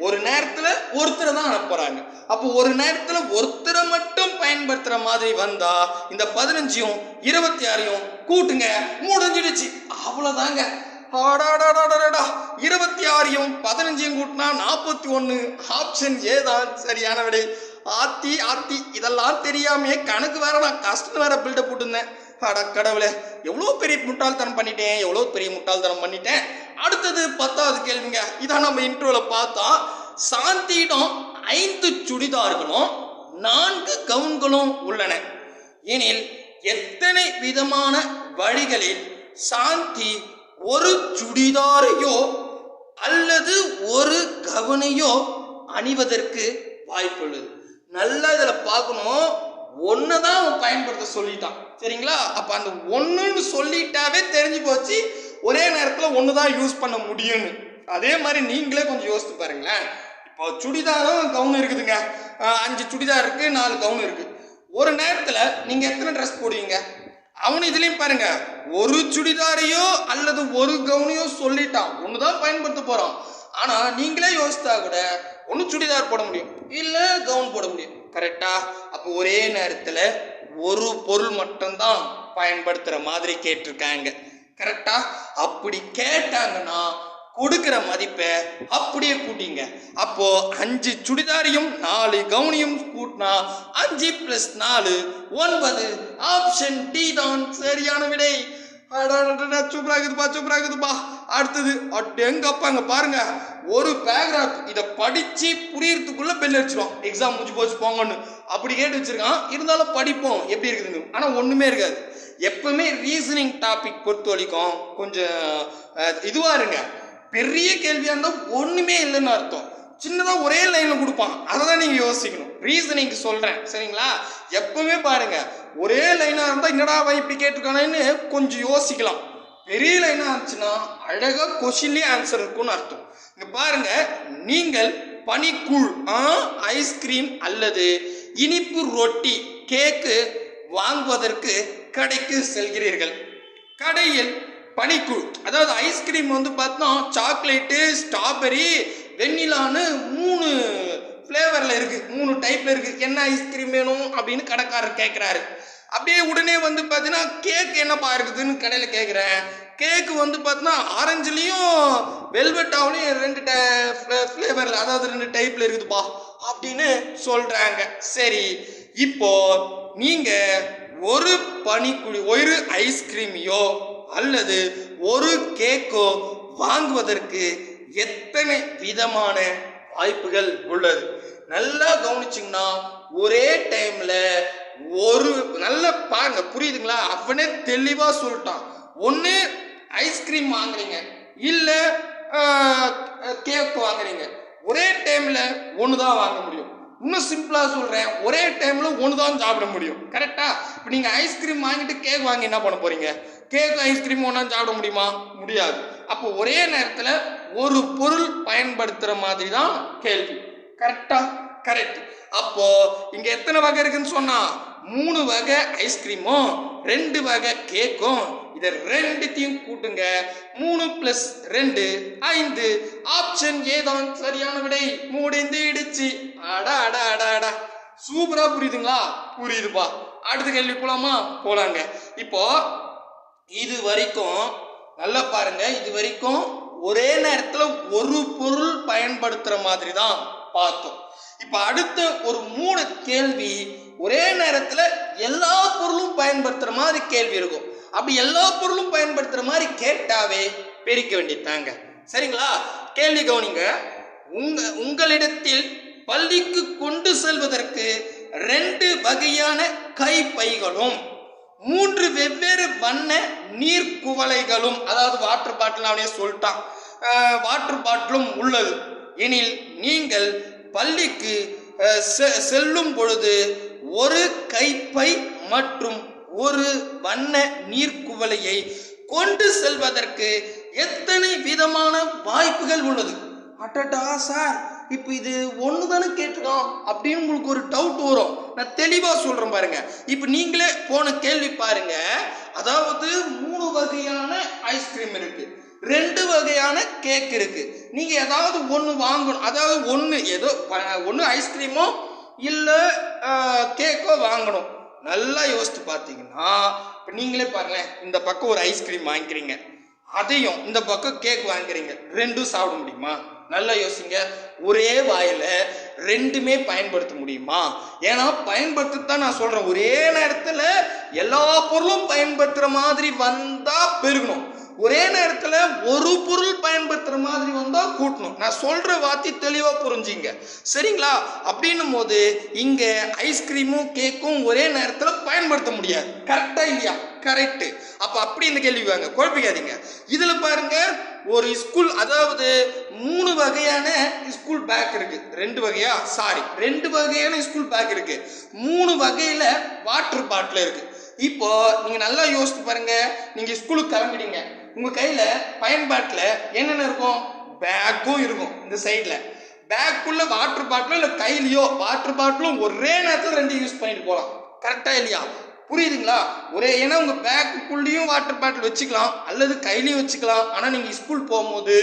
S1: ஒரு நேரத்துல ஒருத்தரை தான் அனுப்புறாங்க. அப்போ ஒரு நேரத்துல ஒருத்தரை மட்டும் பயன்படுத்துற மாதிரி வந்தா இந்த 15யும் 26யும் கூட்டுங்க, முடிஞ்சிடுச்சு. அவ்வளவுதாங்க. 26யும் 15யும் கூட்டினா 41. ஆப்ஷன் ஏ தான் சரியான விடை. ஆத்தி ஆத்தி, இதெல்லாம் தெரியாமே கணக்கு வேற நான் கஷ்டம் வேற பில்டப் போட்டுருந்தேன். அட கடவுளே, எவ்வளோ பெரிய முட்டாள்தனம் பண்ணிட்டேன். அடுத்தது 10வது கேள்விங்க. இதான் நம்ம இன்ட்ரோல பார்த்தோம். சாந்தியிடம் 5 சுடிதார்களும் 4 கவுன்களும் உள்ளன எனில் எத்தனை விதமான வழிகளில் சாந்தி ஒரு சுடிதாரையோ அல்லது ஒரு கவுனையோ அணிவதற்கு வாய்ப்புள்ளது? நல்லா இதுல பார்க்கணும். ஒன்னுதான் அவன் பயன்படுத்த சொல்லிட்டான், சரிங்களா? அப்ப அந்த ஒன்னுன்னு சொல்லிட்டாவே தெரிஞ்சு போச்சு ஒரே நேரத்துல ஒண்ணுதான் யூஸ் பண்ண முடியும்னு. அதே மாதிரி நீங்களே கொஞ்சம் யோசித்து பாருங்களேன். இப்போ சுடிதாரும் கவுன் இருக்குதுங்க. 5 சுடிதார் இருக்கு, 4 கவுன் இருக்கு. ஒரு நேரத்துல நீங்க எத்தனை ட்ரெஸ் போடுவீங்க? அவனு இதுலயும் பாருங்க, ஒரு சுடிதாரையோ அல்லது ஒரு கவுனையோ சொல்லிட்டான், ஒண்ணுதான் பயன்படுத்த போறான். ஆனா நீங்களே யோசித்தா கூட ஒன்னு சுடிதார் போட முடியும், இல்ல கவுன் போட முடியும். கரெக்டா? அப்ப ஒரே நேரத்துல ஒரு பொருள் மட்டும்தான் பயன்படுத்துற மாதிரி கேட்டிருக்காங்க. கரெக்டா? அப்படி கேட்டாங்கன்னா கொடுக்கிற மதிப்பை அப்படியே கூட்டிங்க. அப்போ 5 சுடிதாரையும் 4 கவுனியும் கூட்டினா 5 + 4 9. ஆப்ஷன் டி தான் சரியான விடை. சூப்பராகுதுப்பா. அடுத்தது எங்கப்பாங்க பாருங்க, ஒரு பேராகிராஃப் இதை படிச்சு புரியறதுக்குள்ள பெல் அடிச்சிடும், எக்ஸாம் முடிஞ்சு போச்சு போங்கன்னு அப்படி கேட்டு வச்சிருக்கான். இருந்தாலும் படிப்போம் எப்படி இருக்குதுன்னு. ஆனா ஒண்ணுமே இருக்காது. எப்பவுமே ரீசனிங் டாபிக் பொறுத்த வரைக்கும் கொஞ்சம் இதுவா இருங்க. பெரிய கேள்வியா இருந்தா ஒண்ணுமே இல்லைன்னு அர்த்தம். சின்னதா ஒரே லைன்ல கொடுப்பான், அதை தான் நீங்க யோசிக்கணும். ரீசனிங் சொல்றேன், சரிங்களா? எப்பவுமே பாருங்க, ஒரே லைனா இருந்தா என்னடா இப்படி கேட்டிருக்கானேன்னு கொஞ்சம் யோசிக்கலாம். பெரிய லைனா இருந்துச்சுன்னா அழகா கொஸ்டின்லயே ஆன்சர் இருக்கும்னு அர்த்தம். இங்க பாருங்க, நீங்கள் பனிக்கூழ் ஐஸ்கிரீம் அல்லது இனிப்பு ரொட்டி கேக்கு வாங்குவதற்கு கடைக்கு செல்கிறீர்கள். கடையில் பனிக்கூழ், அதாவது ஐஸ்கிரீம் பார்த்தோம்னா சாக்லேட்டு, ஸ்ட்ராபெரி, வெண்ணிலான்னு 3 ஃப்ளேவர்ல இருக்கு, 3 டைப்ல இருக்கு. என்ன ஐஸ்கிரீம் வேணும் அப்படின்னு கடைக்காரர் கேட்கிறாரு. அப்படியே உடனே பார்த்தீங்கன்னா கேக் என்னப்பா இருக்குதுன்னு கடையில கேட்கிறேன். கேக்கு பார்த்தீங்கன்னா ஆரஞ்சுலையும் வெல்வெட்டாவிலையும் 2 ஃப்ளேவர்ல, அதாவது 2 டைப்ல இருக்குதுப்பா அப்படின்னு சொல்றாங்க. சரி, இப்போ நீங்க ஒரு பனிக்குழி, ஒரு ஐஸ்கிரீமையோ அல்லது ஒரு கேக்கோ வாங்குவதற்கு எத்தனை விதமான வாய்ப்புகள் உள்ளது? நல்லா கவனிச்சிங்கன்னா ஒரே டைம்ல ஒரு நல்ல பாருங்க, புரியுதுங்களா? அவனே தெளிவா சொல்லிட்டான். ஒன்னு ஐஸ்கிரீம் வாங்குறீங்க, இல்ல கேக் வாங்குறீங்க. ஒரே டைம்ல ஒண்ணுதான் வாங்க முடியும். இன்னும் சிம்பிளா சொல்றேன், ஒரே டைம்ல ஒண்ணுதான் சாப்பிட முடியும். கரெக்டா? இப்ப நீங்க ஐஸ்கிரீம் வாங்கிட்டு கேக் வாங்கி என்ன பண்ண போறீங்க? கேக் ஐஸ்கிரீம் ஒண்ணா சாப்பிட முடியுமா? முடியாது. அப்போ ஒரே நேரத்துல ஒரு பொருள் பயன்படுத்துற மாதிரி தான் கேள்வி. கரெக்டா? கரெக்ட். அப்போ இங்க எத்தனை வகை இருக்குன்னு சொன்னா 3 வகை ஐஸ்கிரீமும் 2 வகை கேக்கும். இதை 2த்தையும் கூட்டுங்க. 3 + 2 5. ஆப்ஷன் ஏ தான் சரியான விடை. முடிந்துடுச்சு. அடா சூப்பரா புரியுதுங்களா? புரியுதுப்பா. அடுத்த கேள்வி போலாமா? போலாங்க. இப்போ இது வரைக்கும் நல்லா பாருங்க, இது வரைக்கும் ஒரே நேரத்துல ஒரு பொருள் பயன்படுத்துற மாதிரி தான் பார்த்தோம். இப்ப அடுத்த ஒரு 3 கேள்வி ஒரே நேரத்துல எல்லா பொருளும் பயன்படுத்துற மாதிரி கேள்வி இருக்கும். அப்படி எல்லா பொருளும் பயன்படுத்துற மாதிரி கேட்டாவே பிரிக்க வேண்டியதாங்க. சரிங்களா? கேள்வி கவனிங்க. உங்களிடத்தில் பள்ளிக்கு கொண்டு செல்வதற்கு 2 வகையான கைப்பைகளும் 3 வெவ்வேறு வண்ண நீர் குவளைகளும், அதாவது வாட்டர் பாட்டில் அவனே சொல்லிட்டான், வாட்டர் பாட்டிலும் உள்ளது எனில் நீங்கள் பள்ளிக்கு
S2: செல்லும் பொழுது ஒரு கைப்பை மற்றும் ஒரு வண்ண நீர்க்குவளையை கொண்டு செல்வதற்கு எத்தனை விதமான வாய்ப்புகள் உள்ளது? அட்டடா சார், இப்போ இது ஒன்று தானே கேட்டுக்கோம் அப்படின்னு உங்களுக்கு ஒரு டவுட் வரும். நான் தெளிவாக சொல்கிறேன் பாருங்க. இப்போ நீங்களே போன கேள்வி பாருங்க. அதாவது 3 வகையான ஐஸ்கிரீம் இருக்கு, 2 வகையான கேக் இருக்கு. நீங்க ஏதாவது ஒன்று வாங்கணும். அதாவது ஒன்று ஐஸ்கிரீமோ இல்லை கேக்கோ வாங்கணும். நல்லா யோசித்து பார்த்தீங்கன்னா இப்போ நீங்களே பாருங்களேன். இந்த பக்கம் ஒரு ஐஸ்கிரீம் வாங்கிக்கிறீங்க, அதையும் இந்த பக்கம் கேக் வாங்குறீங்க, ரெண்டும் சாப்பிட முடியுமா? நல்லா யோசிங்க. ஒரே வாயில ரெண்டுமே பயன்படுத்த முடியுமா? ஏன்னா பயன்படுத்தத்தான் நான் சொல்றேன். ஒரே நேரத்தில் எல்லா பொருளும் பயன்படுத்துற மாதிரி வந்தா பெருகணும், ஒரே நேரத்தில் ஒரு பொருள் பயன்படுத்துற மாதிரி வந்தா கூட்டணும். நான் சொல்ற வார்த்தை தெளிவா புரிஞ்சுங்க, சரிங்களா? அப்படின்னும் போது இங்க ஐஸ்கிரீமும் கேக்கும் ஒரே நேரத்தில் பயன்படுத்த முடியாது. கரெக்டா இல்லையா? கரெக்ட். அப்ப அப்படி இந்த கேள்வி வாங்க, குழப்பிக்காதீங்க. இதுல பாருங்க, ஒரு ஸ்கூல், அதாவது 3 வகையான ஸ்கூல் பேக் இருக்கு. 2 வகையா? சாரி, 2 வகையான ஸ்கூல் பேக் இருக்கு. 3 வகையில வாட்டர் பாட்டில் இருக்கு. இப்போ நீங்க நல்லா யோசித்து பாருங்க. நீங்க ஸ்கூலுக்கு கிளம்பிடுங்க, உங்க கையில பயன்பாட்டில் என்னென்ன இருக்கும்? பேக்கும் இருக்கும். இந்த சைட்ல பேக்குள்ள வாட்டர் பாட்டிலோ இல்லை கையிலையோ வாட்டர் பாட்டிலும் ஒரே நேரத்தில் 2 யூஸ் பண்ணிட்டு போகலாம். கரெக்டா இல்லையா? புரியுதுங்களா? ஏன்னா உங்க பேக்குள்ளேயும் வாட்டர் பாட்டில் வச்சுக்கலாம் அல்லது கையிலையும் வச்சுக்கலாம். ஆனா நீங்க ஸ்கூல் போகும்போது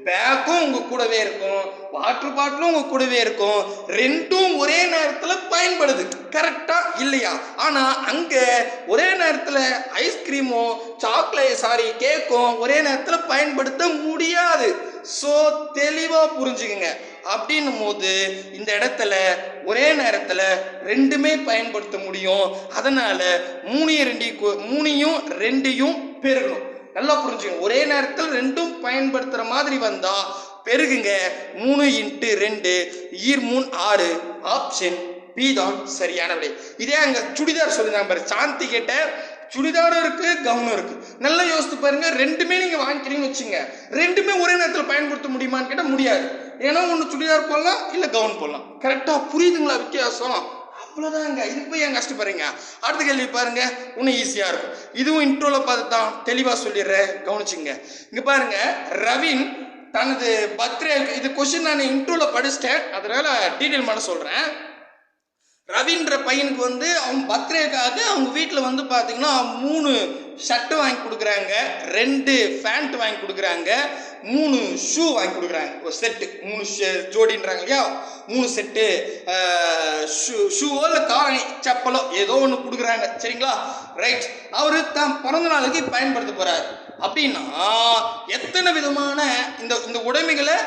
S2: பேக்கும் உங்க கூடவே இருக்கும், வாட்டர் பாட்டிலும் உங்க கூடவே இருக்கும், ரெண்டும் ஒரே நேரத்தில் பயன்படுது. கரெக்டா இல்லையா? ஆனா அங்க ஒரே நேரத்தில் ஐஸ்கிரீமும் கேக்கும் ஒரே நேரத்தில் பயன்படுத்த முடியாது. ஸோ தெளிவா புரிஞ்சுக்குங்க. அப்படின்னும் போது இந்த இடத்துல ஒரே நேரத்தில் ரெண்டுமே பயன்படுத்த முடியும். அதனால 3யும் 2யும் பெருகணும். நல்லா புரிஞ்சுக்கணும். ஒரே நேரத்தில் ரெண்டும் பயன்படுத்துற மாதிரி வந்தா பெருகுங்க. 3 × 2 ஈர் 3 6. ஆப்ஷன் பி தான் சரியான விடை. இதே அங்க சுடிதார் சொல்லிருந்தாங்க பாரு, சாந்தி கேட்ட சுடிதாரும் இருக்கு, கவுனும் இருக்கு. நல்லா யோசித்து பாருங்க. ரெண்டுமே நீங்க வாங்கிக்கிறீங்கன்னு வச்சுங்க, ரெண்டுமே ஒரே நேரத்தில் பயன்படுத்த முடியுமான்னு கேட்டால் முடியாது. ஏன்னா ஒன்று சுடிதார் போடலாம், இல்லை கவுன் போடலாம். கரெக்டா புரியுதுங்களா வித்தியாசம்? அவ்வளோதாங்க. இதுக்கு போய் ஏன் கஷ்டப்படுறீங்க? அடுத்த கேள்வி பாருங்க, இன்னும் ஈஸியா இருக்கும். இதுவும் இன்ட்ரோல பார்த்து தான் தெளிவா சொல்லிடுறேன், கவனிச்சுங்க. இங்க பாருங்க, ரவின் தனது பர்த்டே, இது கொஸ்டின் நான் இன்ட்ரோல படிச்சிட்டேன், அதனால டீட்டெயில் பண்ண சொல்றேன். ரவின்ற பையனுக்கு அவங்க பர்த்டேக்காக அவங்க வீட்டில் பார்த்தீங்கன்னா 3 ஷர்ட்டு வாங்கி கொடுக்குறாங்க, 2 பேண்ட் வாங்கி கொடுக்குறாங்க, 3 ஷூ வாங்கி கொடுக்குறாங்க. ஒரு செட்டு 3 ஜோடின்றாங்க இல்லையா, 3 செட்டு ஷூவோ இல்லை காலனி செப்பலோ ஏதோ ஒன்று கொடுக்குறாங்க. சரிங்களா? ரைட். அவரு தான் பிறந்த நாளுக்கு பயன்படுத்த போறாரு. அப்படின்னா எத்தனை விதமான இந்த உடைமைகளை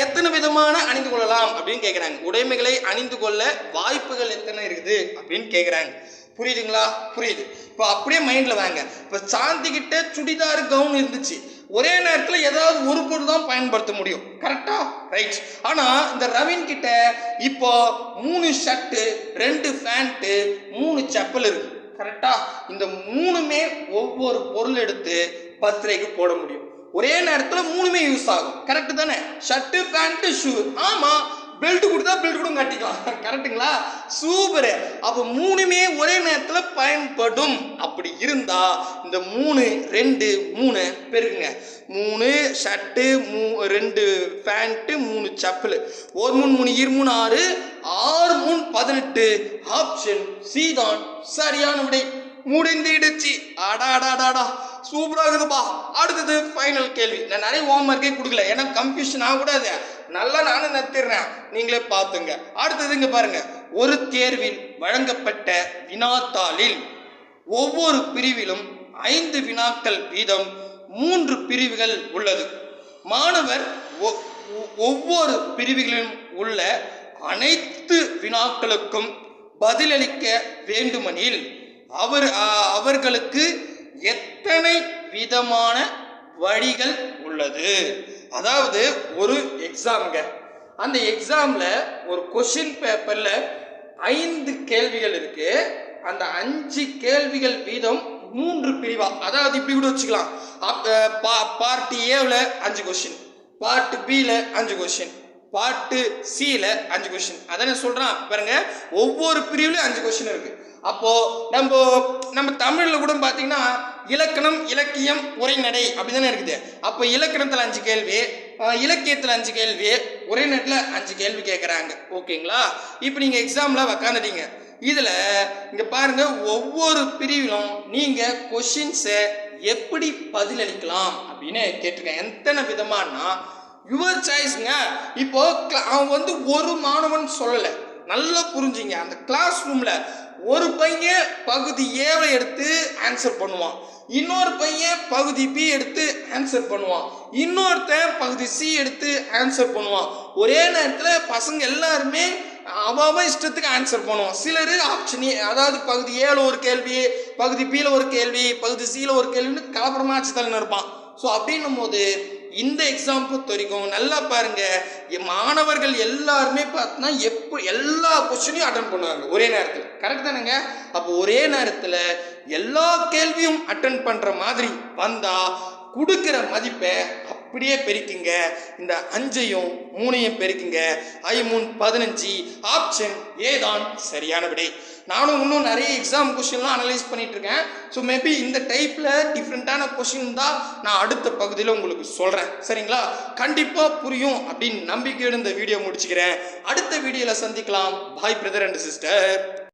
S2: எத்தனை விதமான அணிந்து கொள்ளலாம் அப்படின்னு கேட்குறாங்க. உடைமைகளை அணிந்து கொள்ள வாய்ப்புகள் எத்தனை இருக்குது அப்படின்னு கேட்குறாங்க. புரியுதுங்களா? புரியுது. இப்போ அப்படியே மைண்டில் வாங்க. இப்போ சாந்தி கிட்ட சுடிதார் கவுன் இருந்துச்சு, ஒரே நேரத்தில் ஏதாவது ஒரு பொருள் தான் பயன்படுத்த முடியும். கரெக்டா? ரைட். ஆனால் இந்த ரவின் கிட்ட இப்போ 3 ஷர்ட்டு, 2 பேண்ட்டு, 3 செப்பல் இருக்கு. கரெக்டா? இந்த 3மே ஒவ்வொரு பொருள் எடுத்து பர்த்டேக்கு போட முடியும். ஒரே நேரத்தில் 3மே யூஸ் ஆகும். கரெக்டு தானே? Shirt, pant, shoe. ஆமா, பெல்ட் கொடுத்தா பெல்ட் கூட கட்டிக்கலாம். கரெக்டுங்களா? சூப்பரு. அப்போ 3மே ஒரே நேரத்தில் பயன்படும். அப்படி இருந்தா இந்த 3 2 3 பெருக்குங்க. 3 ஷர்ட்டு, 2 பேண்ட்டு, 3 செப்பல். 1 3 3 ஈர் 3 6 6 3 18. ஆப்ஷன் சி தான் சரியான விடை. முடிந்துடுச்சு. அடாடாடாடா, சூப்பரா இருக்குதுப்பா. அடுத்தது ஃபைனல் கேள்வி. நான் நிறைய ஹோம்ஒர்க்கே கொடுக்கல, ஏன்னா கன்ஃபியூஷன் ஆகக்கூடாது. நல்லா நானும் நடத்திடுறேன், நீங்களே பார்த்துங்க. அடுத்தது இங்க பாருங்க, ஒரு தேர்வில் வழங்கப்பட்ட வினாத்தாளில் ஒவ்வொரு பிரிவிலும் 5 வினாக்கள் வீதம் 3 பிரிவுகள் உள்ளது. மாணவர் ஒவ்வொரு பிரிவுகளிலும் உள்ள அனைத்து வினாக்களுக்கும் பதிலளிக்க வேண்டுமெனில் அவர்களுக்கு எத்தனை விதமான வழிகள் உள்ளது? அதாவது ஒரு எக்ஸாம்ங்க, அந்த எக்ஸாம்ல ஒரு கொஸ்டின் பேப்பர்ல 5 கேள்விகள் இருக்கு. அந்த 5 கேள்விகள் வீதம் 3 பிரிவா, அதாவது இப்படி கூட வச்சுக்கலாம். பார்ட் ஏல 5 கொஸ்டின், பார்ட் பில 5 கொஸ்டின், பாட்டு சில 5 கொஸ்டின். அதானே சொல்றான் பாருங்க, ஒவ்வொரு பிரிவுலையும் 5 கொஸ்டின் இருக்கு. அப்போ நம்ம தமிழ்ல கூட பாத்தீங்கன்னா இலக்கணம், இலக்கியம், உரைநடை அப்படிதானே இருக்குது. அப்போ இலக்கணத்துல 5 கேள்வி, இலக்கியத்துல 5 கேள்வி, உரைநடையில 5 கேள்வி கேட்கறாங்க. ஓகேங்களா? இப்போ நீங்க எக்ஸாம்ல உக்காந்துட்டீங்க. இதுல இங்க பாருங்க, ஒவ்வொரு பிரிவிலும் நீங்க கொஸ்டின்ஸை எப்படி பதிலளிக்கலாம் அப்படின்னு கேட்டிருக்கேன். எத்தனை விதமானா யுவர் சாய்ஸ்ங்க. இப்போ அவன் ஒரு மாணவன் சொல்லலை, நல்லா புரிஞ்சுங்க. அந்த கிளாஸ் ரூம்ல ஒரு பையன் பகுதி ஏவை எடுத்து ஆன்சர் பண்ணுவான், இன்னொரு பையன் பகுதி பி எடுத்து ஆன்சர் பண்ணுவான், இன்னொருத்தன் பகுதி சி எடுத்து ஆன்சர் பண்ணுவான். ஒரே நேரத்தில் பசங்க எல்லாருமே அவ இஷ்டத்துக்கு ஆன்சர் பண்ணுவான். சிலர் ஆப்ஷன், அதாவது பகுதி ஏல ஒரு கேள்வி, பகுதி பியில் ஒரு கேள்வி, பகுதி சியில் ஒரு கேள்வின்னு கலப்பரமாச்சு தள்ளி இருப்பான். ஸோ அப்படின்னும் போது இந்த எக்ஸாம் பொறுத்த வரைக்கும் நல்லா பாருங்க, மாணவர்கள் எல்லாருமே பார்த்தீங்கன்னா எல்லா கொஸ்டினையும் அட்டன் பண்ணுவாங்க ஒரே நேரத்தில். கரெக்ட் தானேங்க? அப்போ ஒரே நேரத்தில் எல்லா கேள்வியும் அட்டன் பண்ற மாதிரி வந்தா கொடுக்கிற மதிப்பை அப்படியே பெருக்குங்க. இந்த 5ஐயும் 3ஐயும் பெருக்குங்க. 5 3 15. ஆப்ஷன் ஏ தான் சரியான விடை. நானும் இன்னும் நிறைய எக்ஸாம் கொஸ்டின்லாம் அனலைஸ் பண்ணிட்டு இருக்கேன். ஸோ மேபி இந்த டைப்ல டிஃப்ரெண்டான கொஸ்டின் தான் நான் அடுத்த பகுதியில் உங்களுக்கு சொல்றேன். சரிங்களா? கண்டிப்பா புரியும் அப்படின்னு நம்பிக்கையோடு இந்த வீடியோ முடிச்சுக்கிறேன். அடுத்த வீடியோல சந்திக்கலாம். பாய் பிரதர் அண்ட் சிஸ்டர்.